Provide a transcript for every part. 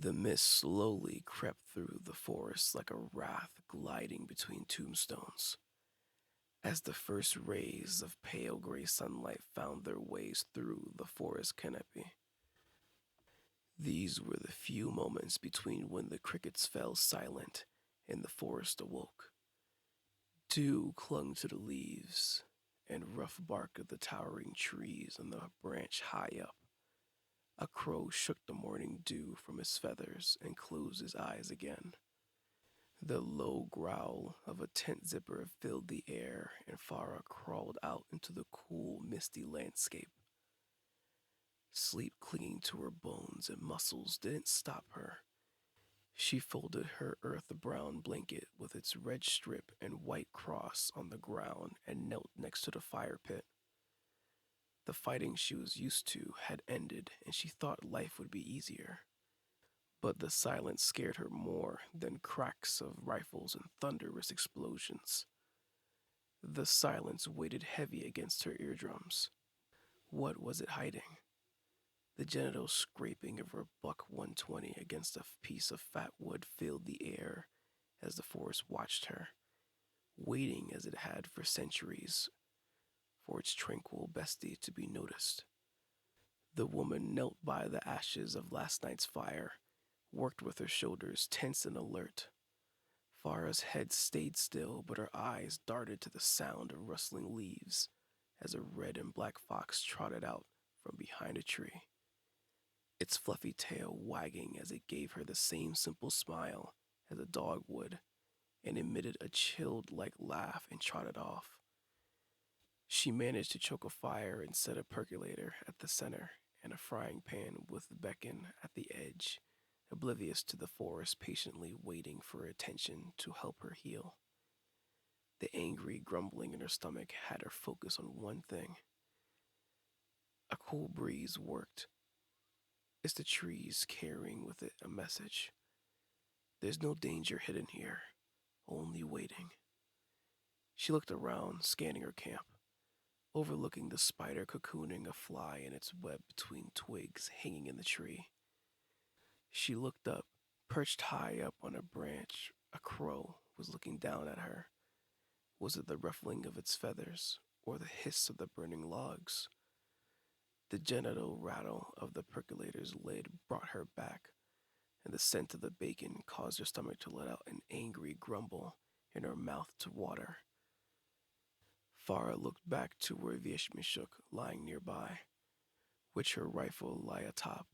The mist slowly crept through the forest like a wrath gliding between tombstones. As the first rays of pale gray sunlight found their ways through the forest canopy, these were the few moments between when the crickets fell silent and the forest awoke. Dew clung to the leaves and rough bark of the towering trees on the branch high up. A crow shook the morning dew from his feathers and closed his eyes again. The low growl of a tent zipper filled the air, and Pharah crawled out into the cool, misty landscape. Sleep clinging to her bones and muscles didn't stop her. She folded her earth brown blanket with its red strip and white cross on the ground and knelt next to the fire pit. The fighting she was used to had ended, and she thought life would be easier. But the silence scared her more than cracks of rifles and thunderous explosions. The silence weighted heavy against her eardrums. What was it hiding? The genital scraping of her buck 120 against a piece of fat wood filled the air as the forest watched her, waiting as it had for centuries for its tranquil bestie to be noticed. The woman knelt by the ashes of last night's fire, worked with her shoulders tense and alert. Farah's head stayed still, but her eyes darted to the sound of rustling leaves as a red and black fox trotted out from behind a tree, its fluffy tail wagging as it gave her the same simple smile as a dog would, and emitted a chilled-like laugh and trotted off. She managed to choke a fire and set a percolator at the center and a frying pan with beacon at the edge, oblivious to the forest patiently waiting for her attention to help her heal. The angry grumbling in her stomach had her focus on one thing. A cool breeze worked. It's the trees carrying with it a message. There's no danger hidden here, only waiting. She looked around, scanning her camp, overlooking the spider cocooning a fly in its web between twigs hanging in the tree. She looked up, perched high up on a branch. A crow was looking down at her. Was it the ruffling of its feathers or the hiss of the burning logs? The genital rattle of the percolator's lid brought her back, and the scent of the bacon caused her stomach to let out an angry grumble and her mouth to water. Farah looked back to where Vieshmishuk lying nearby, which her rifle lay atop.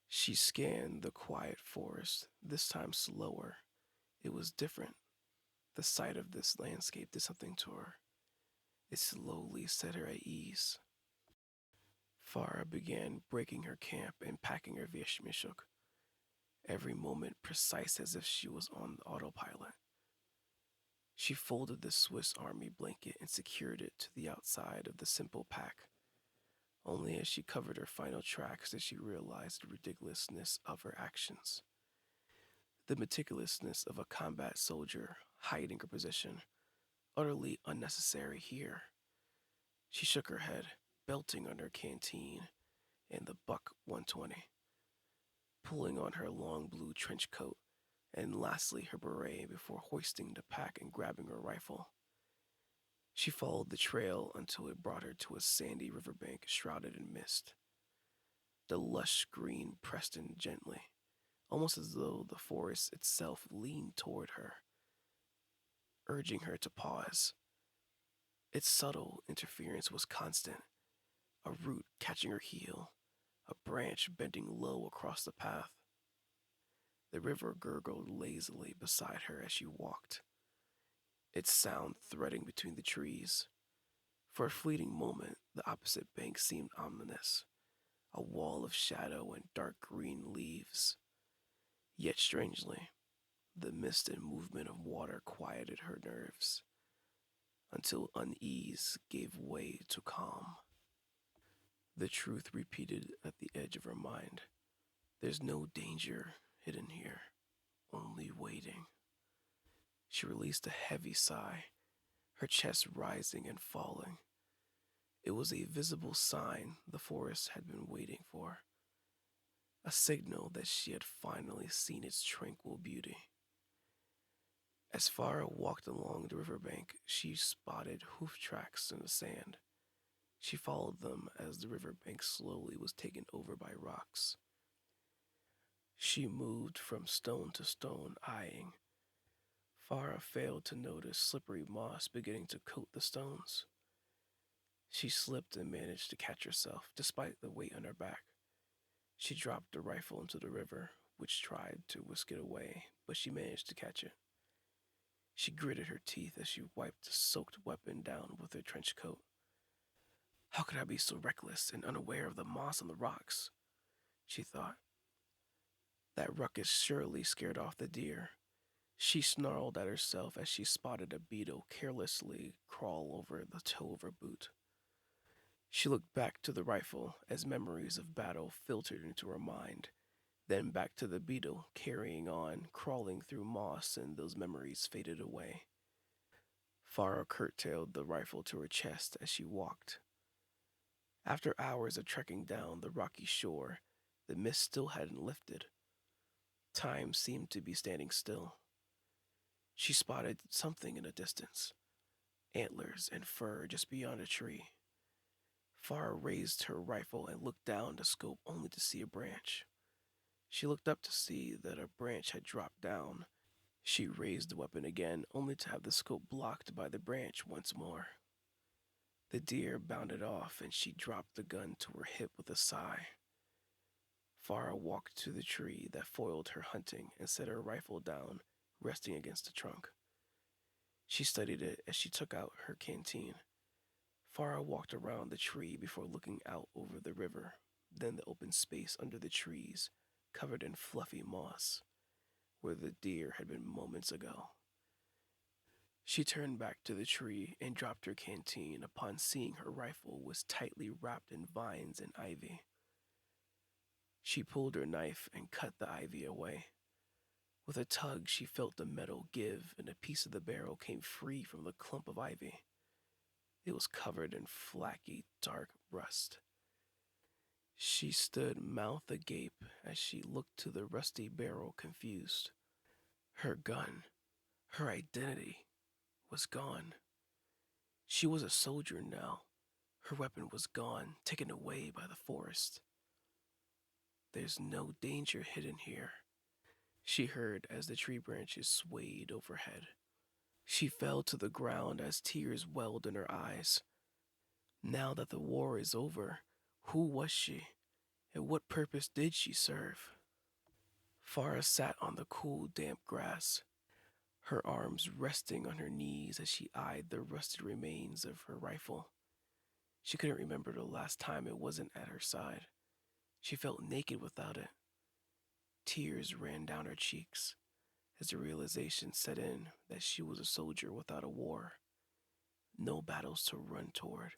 She scanned the quiet forest, this time slower. It was different. The sight of this landscape did something to her. It slowly set her at ease. Farah began breaking her camp and packing her Vieshmishuk, every moment precise as if she was on autopilot. She folded the Swiss Army blanket and secured it to the outside of the simple pack. Only as she covered her final tracks did she realize the ridiculousness of her actions. The meticulousness of a combat soldier hiding her position, utterly unnecessary here. She shook her head, belting on her canteen and the buck 120, pulling on her long blue trench coat, and lastly her beret before hoisting the pack and grabbing her rifle. She followed the trail until it brought her to a sandy riverbank shrouded in mist. The lush green pressed in gently, almost as though the forest itself leaned toward her, urging her to pause. Its subtle interference was constant, a root catching her heel, a branch bending low across the path. The river gurgled lazily beside her as she walked, its sound threading between the trees. For a fleeting moment, the opposite bank seemed ominous, a wall of shadow and dark green leaves. Yet strangely, the mist and movement of water quieted her nerves, until unease gave way to calm. The truth repeated at the edge of her mind. There's no danger hidden here, only waiting. She released a heavy sigh, her chest rising and falling. It was a visible sign the forest had been waiting for. a signal that she had finally seen its tranquil beauty. As Pharah walked along the riverbank, she spotted hoof tracks in the sand. She followed them as the riverbank slowly was taken over by rocks. She moved from stone to stone, eyeing. Farah failed to notice slippery moss beginning to coat the stones. She slipped and managed to catch herself, despite the weight on her back. She dropped the rifle into the river, which tried to whisk it away, but she managed to catch it. She gritted her teeth as she wiped the soaked weapon down with her trench coat. How could I be so reckless and unaware of the moss on the rocks? She thought. That ruckus surely scared off the deer. She snarled at herself as she spotted a beetle carelessly crawl over the toe of her boot. She looked back to the rifle as memories of battle filtered into her mind, then back to the beetle carrying on, crawling through moss, and those memories faded away. Farah curtailed the rifle to her chest as she walked. After hours of trekking down the rocky shore, the mist still hadn't lifted. Time seemed to be standing still. She spotted something in the distance, antlers and fur just beyond a tree. Farah raised her rifle and looked down the scope only to see a branch. She looked up to see that a branch had dropped down. She raised the weapon again, only to have the scope blocked by the branch once more. The deer bounded off, and she dropped the gun to her hip with a sigh. Farah walked to the tree that foiled her hunting and set her rifle down, resting against the trunk. She studied it as she took out her canteen. Farah walked around the tree before looking out over the river, then the open space under the trees, covered in fluffy moss, where the deer had been moments ago. She turned back to the tree and dropped her canteen upon seeing her rifle was tightly wrapped in vines and ivy. She pulled her knife and cut the ivy away. With a tug, she felt the metal give, and a piece of the barrel came free from the clump of ivy. It was covered in flaky, dark rust. She stood mouth agape as she looked to the rusty barrel, confused. Her gun, her identity, was gone. She was a soldier now. Her weapon was gone, taken away by the forest. There's no danger hidden here, she heard as the tree branches swayed overhead. She fell to the ground as tears welled in her eyes. Now that the war is over, who was she, and what purpose did she serve? Farah sat on the cool, damp grass, her arms resting on her knees as she eyed the rusted remains of her rifle. She couldn't remember the last time it wasn't at her side. She felt naked without it. Tears ran down her cheeks as the realization set in that she was a soldier without a war. No battles to run toward,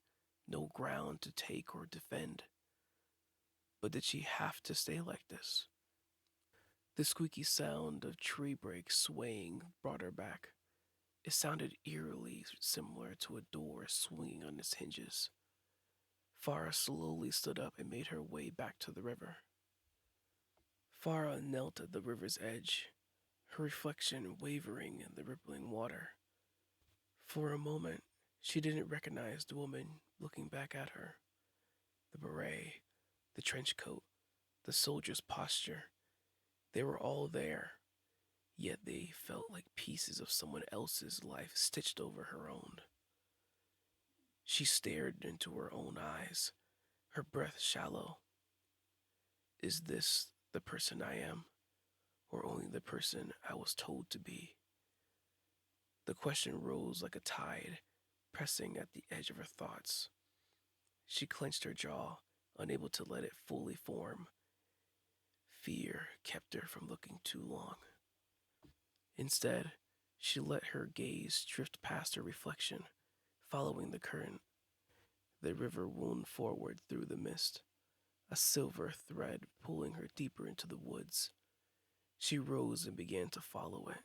no ground to take or defend. But did she have to stay like this? The squeaky sound of tree breaks swaying brought her back. It sounded eerily similar to a door swinging on its hinges. Farah slowly stood up and made her way back to the river. Farah knelt at the river's edge, her reflection wavering in the rippling water. For a moment, she didn't recognize the woman looking back at her. The beret, the trench coat, the soldier's posture, they were all there, yet they felt like pieces of someone else's life stitched over her own. She stared into her own eyes, her breath shallow. Is this the person I am, or only the person I was told to be? The question rose like a tide, pressing at the edge of her thoughts. She clenched her jaw, unable to let it fully form. Fear kept her from looking too long. Instead, she let her gaze drift past her reflection, following the current. The river wound forward through the mist, a silver thread pulling her deeper into the woods. She rose and began to follow it.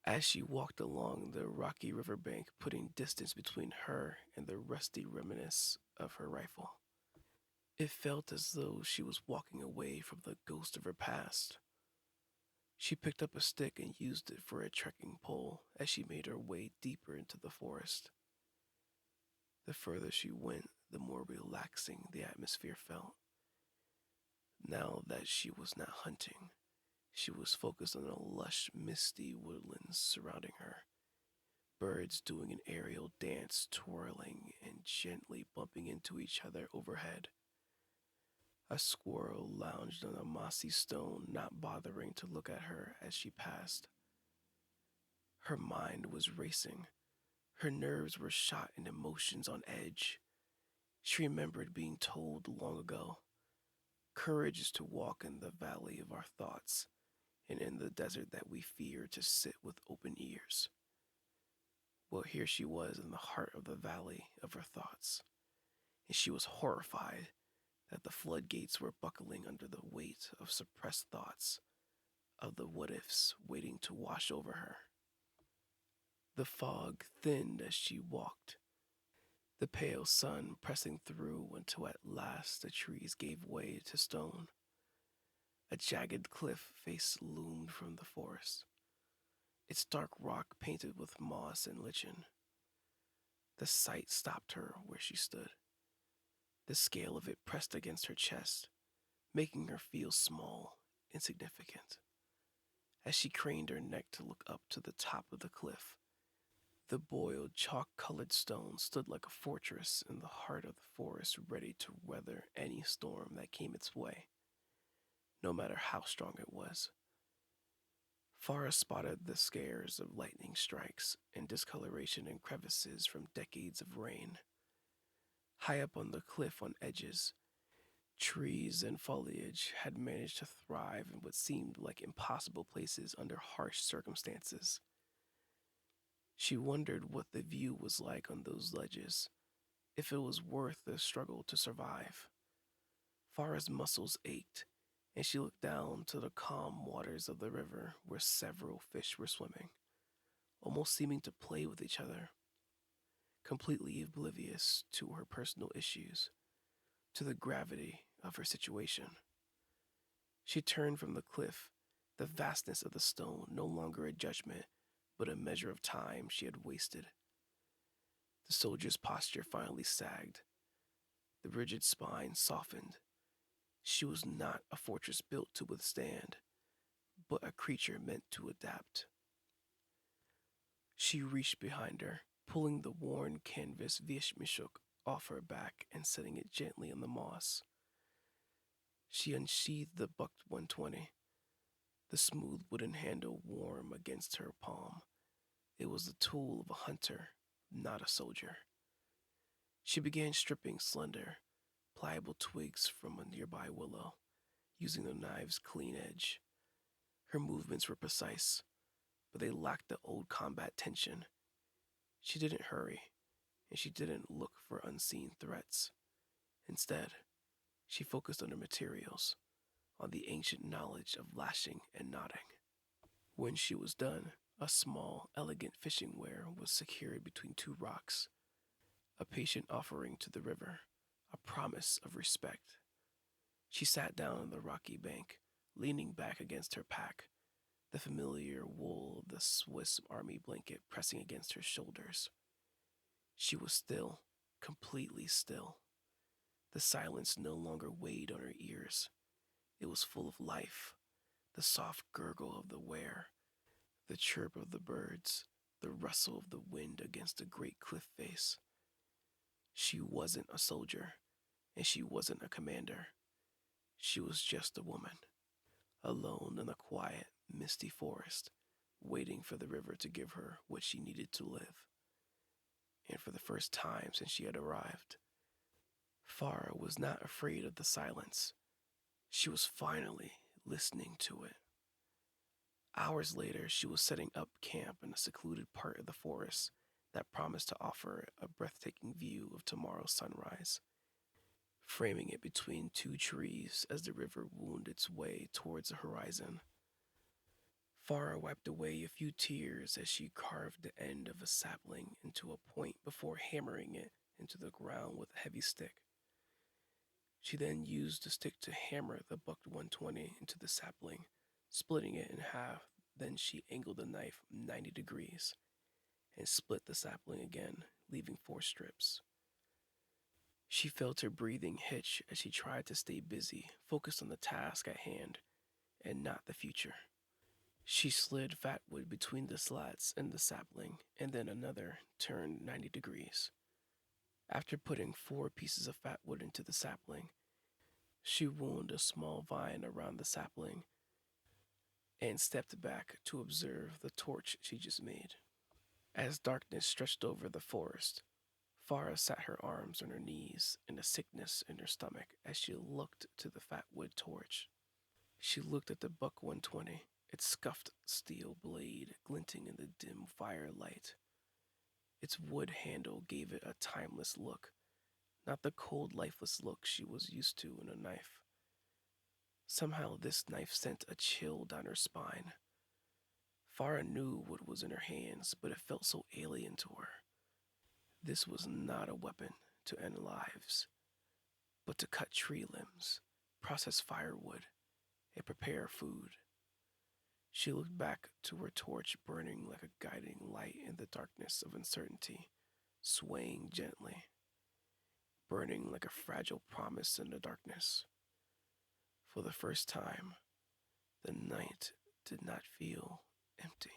As she walked along the rocky riverbank, putting distance between her and the rusty remnants of her rifle. It felt as though she was walking away from the ghost of her past. She picked up a stick and used it for a trekking pole as she made her way deeper into the forest. The further she went, the more relaxing the atmosphere felt. Now that she was not hunting, she was focused on the lush, misty woodlands surrounding her. Birds doing an aerial dance, twirling and gently bumping into each other overhead. A squirrel lounged on a mossy stone, not bothering to look at her as she passed. Her mind was racing. Her nerves were shot and emotions on edge. She remembered being told long ago, courage is to walk in the valley of our thoughts, and in the desert that we fear to sit with open ears. Well, here she was in the heart of the valley of her thoughts, and she was horrified that the floodgates were buckling under the weight of suppressed thoughts, of the what ifs waiting to wash over her. The fog thinned as she walked, the pale sun pressing through until at last the trees gave way to stone. A jagged cliff face loomed from the forest, its dark rock painted with moss and lichen. The sight stopped her where she stood. The scale of it pressed against her chest, making her feel small, insignificant. As she craned her neck to look up to the top of the cliff, the boiled, chalk-colored stone stood like a fortress in the heart of the forest, ready to weather any storm that came its way, no matter how strong it was. Pharah spotted the scares of lightning strikes and discoloration in crevices from decades of rain. High up on the cliff on edges, trees and foliage had managed to thrive in what seemed like impossible places under harsh circumstances. She wondered what the view was like on those ledges, if it was worth the struggle to survive. Farah's muscles ached, and she looked down to the calm waters of the river where several fish were swimming, almost seeming to play with each other, completely oblivious to her personal issues, to the gravity of her situation. She turned from the cliff, the vastness of the stone no longer a judgment, but a measure of time she had wasted. The soldier's posture finally sagged. The rigid spine softened. She was not a fortress built to withstand, but a creature meant to adapt. She reached behind her, pulling the worn canvas Vishmishuk off her back and setting it gently on the moss. She unsheathed the bucked 120, the smooth wooden handle warm against her palm. It was the tool of a hunter, not a soldier. She began stripping slender, pliable twigs from a nearby willow, using the knive's clean edge. Her movements were precise, but they lacked the old combat tension. She didn't hurry, and she didn't look for unseen threats. Instead, she focused on her materials, on the ancient knowledge of lashing and knotting. When she was done, a small, elegant fishing weir was secured between two rocks, a patient offering to the river, a promise of respect. She sat down on the rocky bank, leaning back against her pack, the familiar wool of the Swiss army blanket pressing against her shoulders. She was still, completely still. The silence no longer weighed on her ears. It was full of life, the soft gurgle of the weir, the chirp of the birds, the rustle of the wind against the great cliff face. She wasn't a soldier, and she wasn't a commander. She was just a woman, alone in the quiet, misty forest, waiting for the river to give her what she needed to live. And for the first time since she had arrived, Farah was not afraid of the silence. She was finally listening to it. Hours later, she was setting up camp in a secluded part of the forest that promised to offer a breathtaking view of tomorrow's sunrise, framing it between two trees as the river wound its way towards the horizon. Farah wiped away a few tears as she carved the end of a sapling into a point before hammering it into the ground with a heavy stick. She then used the stick to hammer the buck 120 into the sapling, splitting it in half. Then she angled the knife 90 degrees and split the sapling again, leaving 4 strips. She felt her breathing hitch as she tried to stay busy, focused on the task at hand and not the future. She slid fat wood between the slats and the sapling, and then another turned 90 degrees. After putting 4 pieces of fat wood into the sapling, she wound a small vine around the sapling and stepped back to observe the torch she just made. As darkness stretched over the forest, Pharah sat her arms on her knees and a sickness in her stomach as she looked to the fat wood torch. She looked at the buck 120, its scuffed steel blade glinting in the dim firelight. Its wood handle gave it a timeless look, not the cold, lifeless look she was used to in a knife. Somehow this knife sent a chill down her spine. Farah knew what was in her hands, but it felt so alien to her. This was not a weapon to end lives, but to cut tree limbs, process firewood, and prepare food. She looked back to her torch burning like a guiding light in the darkness of uncertainty, swaying gently, burning like a fragile promise in the darkness. For the first time, the night did not feel empty.